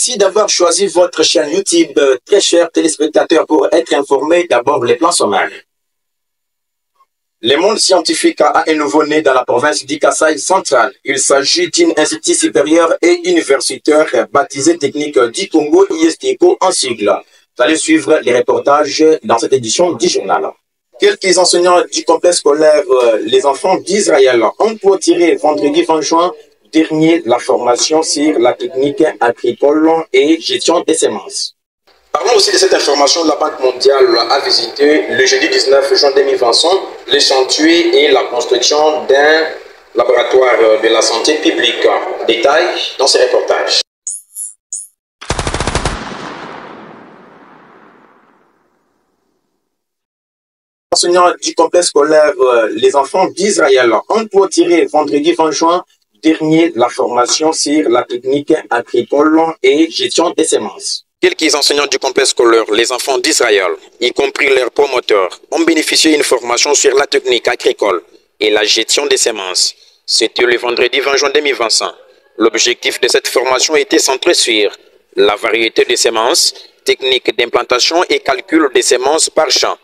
Merci d'avoir choisi votre chaîne YouTube, très chers téléspectateurs, pour être informés. D'abord, les plans sommaires. Le monde scientifique a un nouveau-né dans la province du Kasaï central. Il s'agit d'un institut supérieur et universitaire baptisé Technique du Congo, ISTECO en sigle. Vous allez suivre les reportages dans cette édition du journal. Quelques enseignants du complexe scolaire Les Enfants d'Israël ont clôturé vendredi 20 juin dernier la formation sur la technique agricole et gestion des semences. Parlons aussi de cette information. La Banque mondiale a visité le jeudi 19 juin 2025 les chantiers et la construction d'un laboratoire de la santé publique. Détail dans ces reportages. Les enseignants du complexe scolaire Les Enfants d'Israël ont clôturé vendredi 20 juin dernier la formation sur la technique agricole et gestion des semences. Quelques enseignants du complexe scolaire Les Enfants d'Israël, y compris leurs promoteurs, ont bénéficié d'une formation sur la technique agricole et la gestion des semences. C'était le vendredi 20 juin 2025. L'objectif de cette formation était centré sur la variété des semences, technique d'implantation et calcul des semences par champ.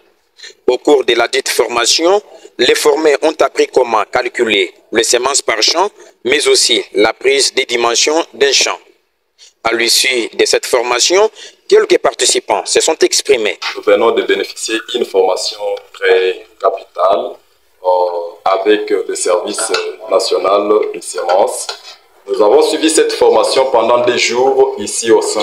Au cours de la dite formation, les formés ont appris comment calculer les semences par champ, mais aussi la prise des dimensions d'un champ. À l'issue de cette formation, quelques participants se sont exprimés. Nous venons de bénéficier d'une formation très capitale avec le service national des semences. Nous avons suivi cette formation pendant des jours ici au sein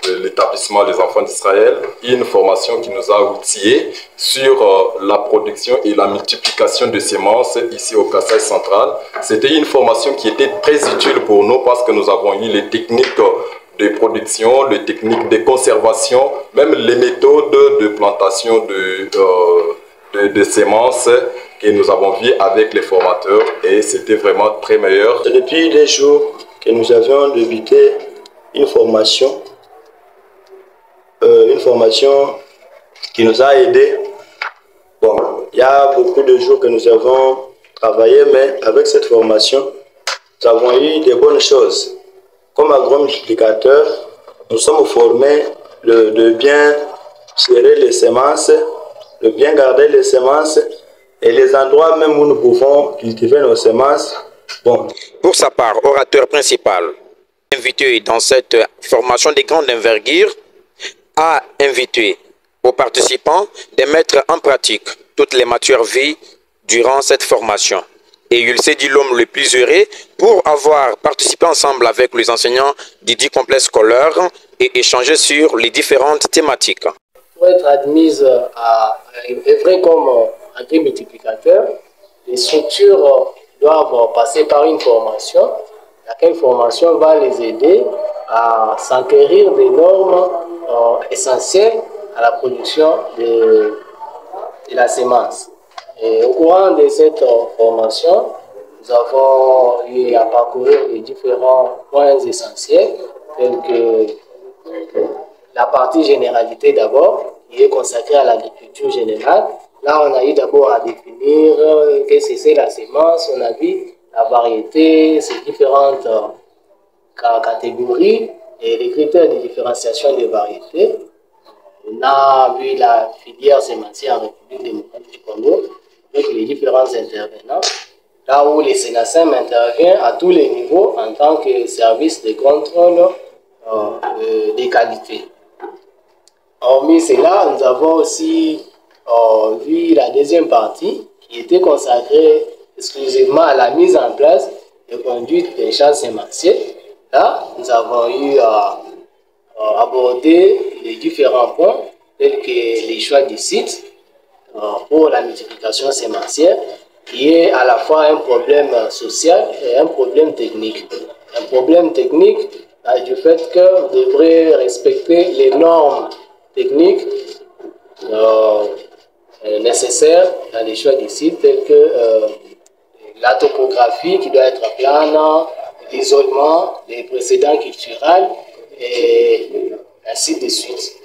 de l'établissement des Enfants d'Israël. Une formation qui nous a outillés sur la production et la multiplication de semences ici au Kasaï central. C'était une formation qui était très utile pour nous parce que nous avons eu les techniques de production, les techniques de conservation, même les méthodes de plantation de semences que nous avons vues avec les formateurs et c'était vraiment très meilleur. Depuis les jours que nous avions débuté une formation qui nous a aidés. Bon, il y a beaucoup de jours que nous avons travaillé, mais avec cette formation, nous avons eu de bonnes choses. Comme agronome multiplicateur, nous sommes formés de bien gérer les semences, de bien garder les semences et les endroits même où nous pouvons cultiver nos semences. Bon. Pour sa part, orateur principal, invité dans cette formation de grande envergure, a invité aux participants de mettre en pratique toutes les matures vies durant cette formation. Et il s'est dit l'homme le plus heureux pour avoir participé ensemble avec les enseignants du dit complexe scolaire et échanger sur les différentes thématiques. Pour être admise à œuvrer comme agri-multiplicateur, les structures doivent passer par une formation. Laquelle formation va les aider à s'enquérir des normes essentielles à la production de la semence. Et au courant de cette formation, nous avons eu à parcourir les différents points essentiels, tels que la partie généralité d'abord, qui est consacrée à l'agriculture générale. Là, on a eu d'abord à définir qu'est-ce que c'est la semence, on a vu la variété, ses différentes catégories et les critères de différenciation des variétés. On a vu la filière sémantique en République démocratique du Congo avec les différents intervenants, là où les SENASEM intervient à tous les niveaux en tant que service de contrôle des qualités. Hormis cela, nous avons aussi vu la deuxième partie qui était consacrée exclusivement à la mise en place et conduite des champs sémenciers. Là, nous avons eu à aborder les différents points tels que les choix du site pour la multiplication sémencière, qui est à la fois un problème social et un problème technique. Un problème technique du fait que vous devrez respecter les normes techniques nécessaires dans les choix du site, tels que la topographie qui doit être plane, l'isolement, les précédents culturels et ainsi de suite.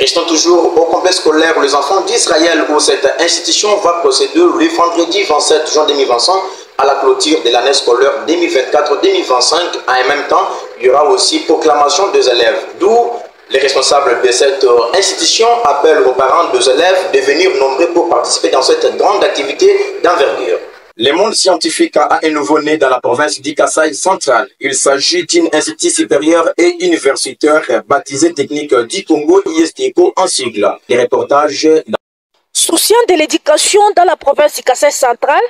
Restons toujours au complexe scolaire Les Enfants d'Israël où cette institution va procéder le vendredi 27 juin 2025 à la clôture de l'année scolaire 2024-2025. En même temps, il y aura aussi proclamation des élèves, d'où les responsables de cette institution appellent aux parents des élèves de venir nombreux pour participer dans cette grande activité d'envergure. Le monde scientifique a un nouveau-né dans la province du Kasaï central. Il s'agit d'une institut supérieur et universitaire baptisé Technique du Congo, ISTECO en sigle. Les reportages. Souciant de l'éducation dans la province du Kasaï central,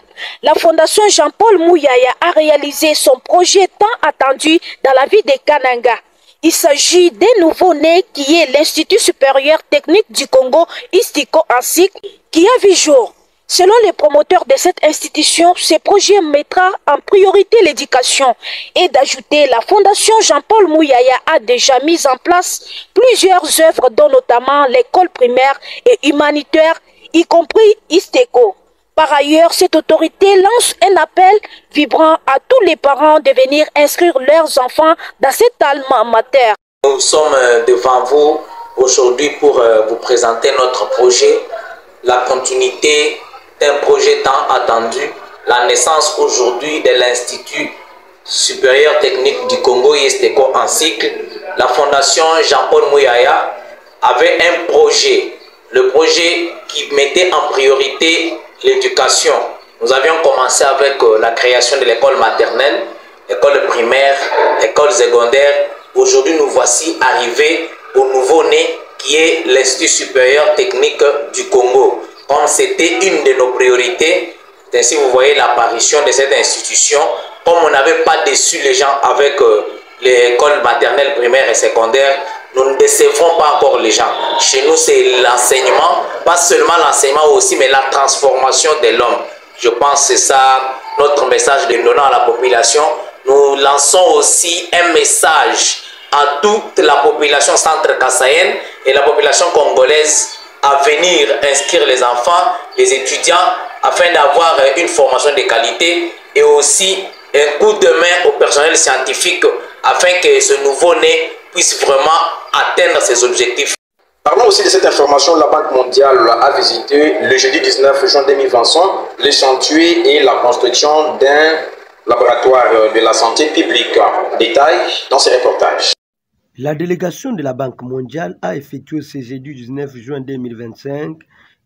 la Fondation Jean-Paul Mouyaya a réalisé son projet tant attendu dans la ville de Kananga. Il s'agit d'un nouveau-né qui est l'Institut supérieur technique du Congo, ISTECO en cycle, qui a vu jour. Selon les promoteurs de cette institution, ce projet mettra en priorité l'éducation et d'ajouter la Fondation Jean-Paul Mouyaya a déjà mis en place plusieurs œuvres dont notamment l'école primaire et humanitaire, y compris ISTECO. Par ailleurs, cette autorité lance un appel vibrant à tous les parents de venir inscrire leurs enfants dans cet alma mater. Nous sommes devant vous aujourd'hui pour vous présenter notre projet, la continuité d'un projet tant attendu, la naissance aujourd'hui de l'Institut supérieur technique du Congo, ISTECO en cycle. La Fondation Jean-Paul Mouyaya avait un projet, le projet qui mettait en priorité l'éducation. Nous avions commencé avec la création de l'école maternelle, l'école primaire, l'école secondaire. Aujourd'hui, nous voici arrivés au nouveau-né qui est l'Institut supérieur technique du Congo. Comme c'était une de nos priorités, ainsi vous voyez l'apparition de cette institution. Comme on n'avait pas déçu les gens avec l'école maternelle, primaire et secondaire, nous ne décevrons pas encore les gens. Chez nous, c'est l'enseignement, pas seulement l'enseignement aussi, mais la transformation de l'homme. Je pense que c'est ça notre message de donnant à la population. Nous lançons aussi un message à toute la population centre-kassaïenne et la population congolaise à venir inscrire les enfants, les étudiants, afin d'avoir une formation de qualité et aussi un coup de main au personnel scientifique afin que ce nouveau-né puisse vraiment atteindre ses objectifs. Parlons aussi de cette information. La Banque mondiale a visité le jeudi 19 juin 2025 les chantiers et la construction d'un laboratoire de la santé publique. Détail dans ce reportage. La délégation de la Banque mondiale a effectué ce jeudi 19 juin 2025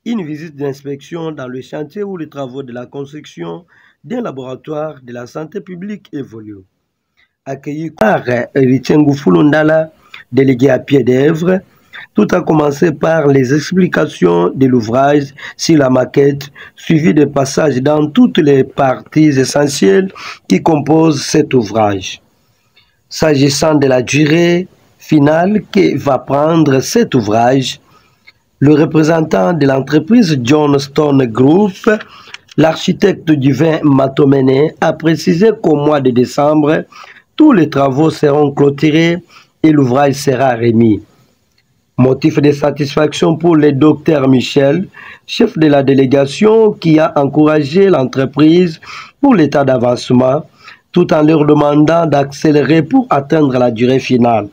une visite d'inspection dans le chantier où les travaux de la construction d'un laboratoire de la santé publique évoluent. Accueilli par Richengu Fulundala, délégué à pied d'œuvre, tout a commencé par les explications de l'ouvrage sur la maquette, suivi de passages dans toutes les parties essentielles qui composent cet ouvrage. S'agissant de la durée finale que va prendre cet ouvrage, le représentant de l'entreprise Johnston Group, l'architecte du vin Matomene, a précisé qu'au mois de décembre, tous les travaux seront clôturés et l'ouvrage sera remis. Motif de satisfaction pour le docteur Michel, chef de la délégation qui a encouragé l'entreprise pour l'état d'avancement, tout en leur demandant d'accélérer pour atteindre la durée finale.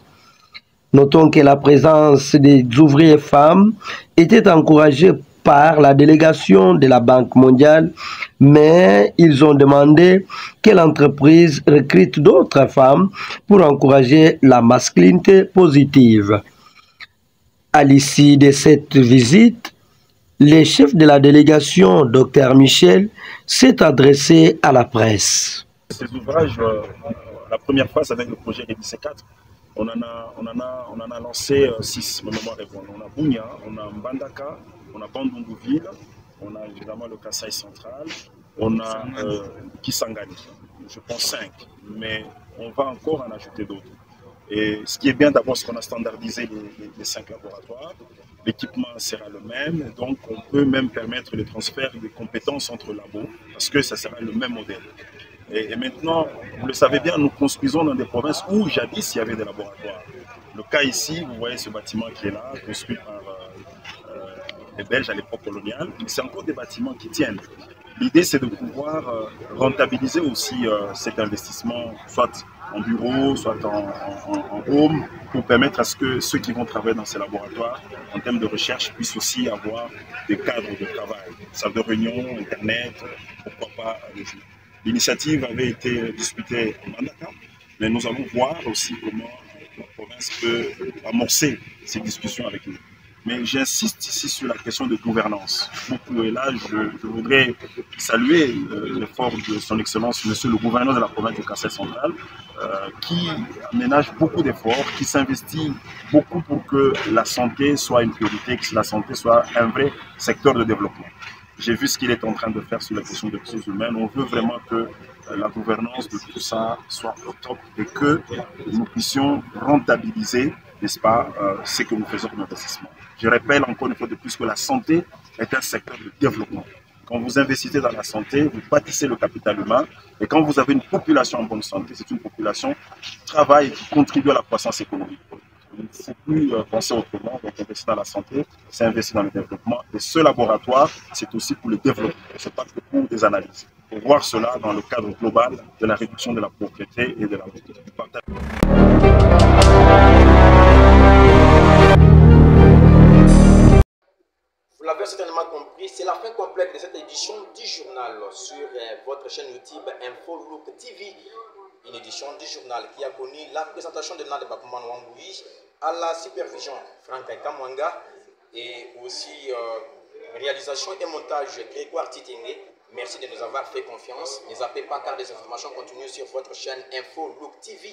Notons que la présence des ouvriers femmes était encouragée par la délégation de la Banque mondiale, mais ils ont demandé que l'entreprise recrute d'autres femmes pour encourager la masculinité positive. À l'issue de cette visite, le chef de la délégation, Dr Michel, s'est adressé à la presse. Ces ouvrages, la première phase avec le projet RDC4, on en a lancé 6, ma mémoire est bonne. On a Bounia, on a Mbandaka, on a Bandungouville, on a évidemment le Kasaï central, on a Kisangani, je pense 5, mais on va encore en ajouter d'autres. Et ce qui est bien d'abord, c'est qu'on a standardisé les 5 laboratoires, l'équipement sera le même, donc on peut même permettre le transfert des compétences entre labos, parce que ça sera le même modèle. Et maintenant, vous le savez bien, nous construisons dans des provinces où jadis il y avait des laboratoires. Le cas ici, vous voyez ce bâtiment qui est là, construit par les Belges à l'époque coloniale, mais c'est encore des bâtiments qui tiennent. L'idée, c'est de pouvoir rentabiliser aussi cet investissement, soit en bureau, soit en home, pour permettre à ce que ceux qui vont travailler dans ces laboratoires, en termes de recherche, puissent aussi avoir des cadres de travail, salle de réunion, Internet, pourquoi pas le jour. L'initiative avait été discutée en Mandaka, mais nous allons voir aussi comment la province peut amorcer ces discussions avec nous. Mais j'insiste ici sur la question de gouvernance. Beaucoup, et là, je voudrais saluer l'effort de son Excellence, Monsieur le gouverneur de la province de Kassai central, qui ménage beaucoup d'efforts, qui s'investit beaucoup pour que la santé soit une priorité, que la santé soit un vrai secteur de développement. J'ai vu ce qu'il est en train de faire sur la question des ressources humaines. On veut vraiment que la gouvernance de tout ça soit au top et que nous puissions rentabiliser, n'est-ce pas, ce que nous faisons comme investissement. Je rappelle encore une fois de plus que la santé est un secteur de développement. Quand vous investissez dans la santé, vous bâtissez le capital humain. Et quand vous avez une population en bonne santé, c'est une population qui travaille et qui contribue à la croissance économique. Il ne faut plus penser autrement. Donc, investir dans la santé, c'est investir dans le développement. Et ce laboratoire, c'est aussi pour le développement. Ce n'est pas que pour des analyses. Pour voir cela dans le cadre global de la réduction de la pauvreté et de la du partage. Vous l'avez certainement compris, c'est la fin complète de cette édition du journal sur votre chaîne YouTube InfoLook TV. Une édition du journal qui a connu la présentation de Nade Bakuman Wangoui à la supervision Franck Kamwanga et aussi réalisation et montage Grégoire Titingé. Merci de nous avoir fait confiance. Ne zappez pas car des informations continuent sur votre chaîne InfoLook TV.